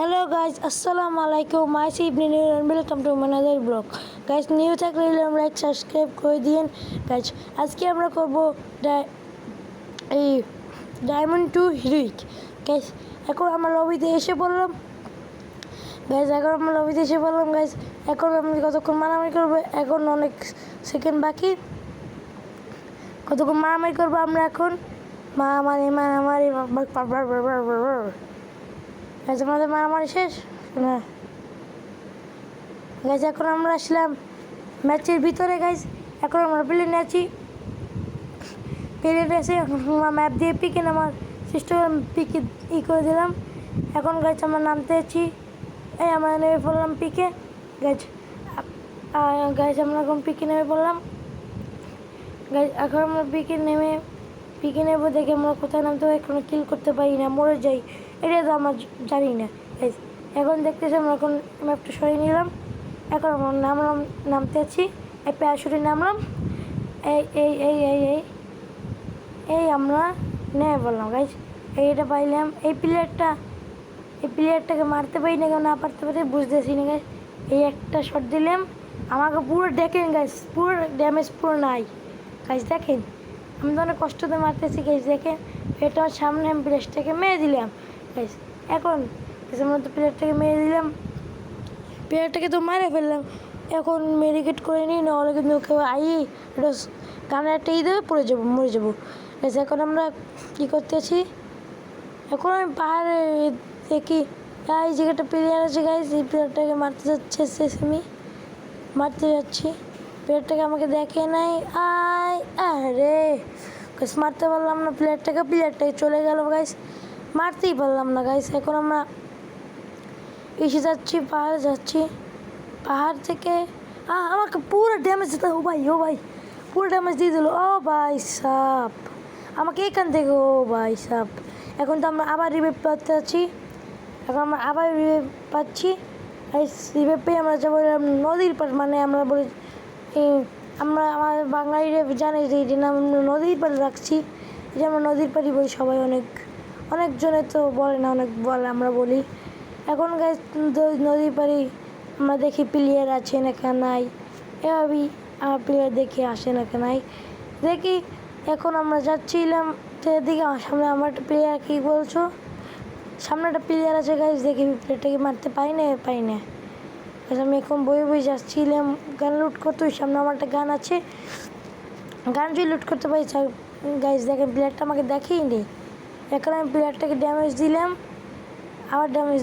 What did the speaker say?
Hello guys, আসসালামু আলাইকুম। মাইস ইভিনিং এন্ড ওয়েলকাম টু মানাদার ব্লগ। গাইজ, নিউ থাকলে লাইক সাবস্ক্রাইব করে দিন। গাইজ, আজকে আমরা করব এই ডায়মন্ড টু হিরোইক। গাইজ, এখন আমরা লবিতে এসে পড়লাম। গাইজ, এখন আমি কতক্ষণ মারামারি করবো, এখন অনেক সেকেন্ড বাকি। কতক্ষণ মারামারি করবো আমরা এখন, মারামারি গাইজ, আমাদের মারামারি শেষ না। গাইজ, এখন আমরা আসলাম ম্যাচের ভিতরে। গাইজ, এখন আমরা প্লেনে আছি। প্লেনে এসে ম্যাপ দিয়ে পিকে আমার সিস্টেম পিকে করে দিলাম। এখন গাইজ আমরা নামতে আছি। আমরা নেমে পড়লাম পিকে। গাইজ আমরা এখন পিকে নেমে পড়লাম। গাইজ, এখন আমরা পিকে নেবো দেখে আমরা কোথায় নামতে হবে, এখন কিল করতে পারি না, মরে যাই, এটা তো আমরা জানি না। এখন দেখতেছি আমরা এখন ম্যাপটা সরিয়ে নিলাম। এখন আমরা নামতে আছি, এই প্যারাশুটে নামলাম। এই আমরা নেমে পড়লাম। গাইজ, এইটা পাইলাম। এই প্লেয়ারটাকে মারতে পারি না, কেউ না পারতে পারে বুঝতেছি না। গাইজ, এই একটা শট দিলাম, আমাকে পুরো দেখেন গাইজ, পুরো ড্যামেজ পুরো নাই। গাইজ দেখেন, আমি তো অনেক কষ্টতে মারতেছি। গাইজ দেখেন, এটা সামনে আমি প্লেয়ারটাকে মেরে দিলাম। গাইজ, এখন আমরা তো প্লেয়ারটাকে মেরে দিলাম, প্লেয়ারটাকে তো মারে ফেললাম। এখন মেডিকেট করে নিই, নাহলে কিন্তু কেউ এটা গানের একটা দেবে, মরে যাবো। গাইজ, এখন আমরা কী করতেছি, এখন আমি পাহাড়ে দেখি এই জায়গাটা প্লেয়ার আছে। গাইজ, এই প্লেয়ারটাকে মারতে যাচ্ছি। প্লেয়ারটাকে আমাকে দেখে নাই। আরে গাইজ, মারতে পারলাম না প্লেয়ারটাকে চলে গেল। গাইজ, মারতেই পারলাম না। গাইজ, এখন আমরা এসে যাচ্ছি, পাহাড়ে যাচ্ছি। পাহাড় থেকে আমাকে পুরো ড্যামেজ দিতে, ও ভাই পুরো ড্যামেজ দিয়ে দিল। ও ভাই সাপ, আমাকে এখান থেকে, ও ভাই সাপ। এখন তো আমরা আবার রিভাইভ পাচ্ছি। এই রিভাইভ পেয়ে আমরা যাবো নদীর পার, মানে আমরা বলি আমরা আমাদের বাঙালিরা জানে যে এই নাম নদীর পাড়ে রাখছি। যে আমরা নদীর পাড়ি বলি, সবাই অনেকজনে তো বলে না, অনেক বলে, আমরা বলি। এখন গাইজ নদীর পাড়ি আমরা দেখি প্লেয়ার আছে না কেন নাই, এভাবেই আমার প্লেয়ার দেখি আসে না কেন নাই দেখি। এখন আমরা যাচ্ছিলাম এদিকে, সামনে আমার একটা প্লেয়ার, কী বলছো, সামনে একটা প্লেয়ার আছে। গাইজ দেখি প্লেয়ারটাকে মারতে পাই না। আমি এখন বই যাচ্ছিলাম গান লুট করতে। সামনে আমার একটা গান আছে, গান যদি লুট করতে পারি। গাইজ দেখেন, প্লেয়ারটা আমাকে দেখেই নি। এখন আমি প্লেয়ারটাকে ড্যামেজ দিলাম, আবার ড্যামেজ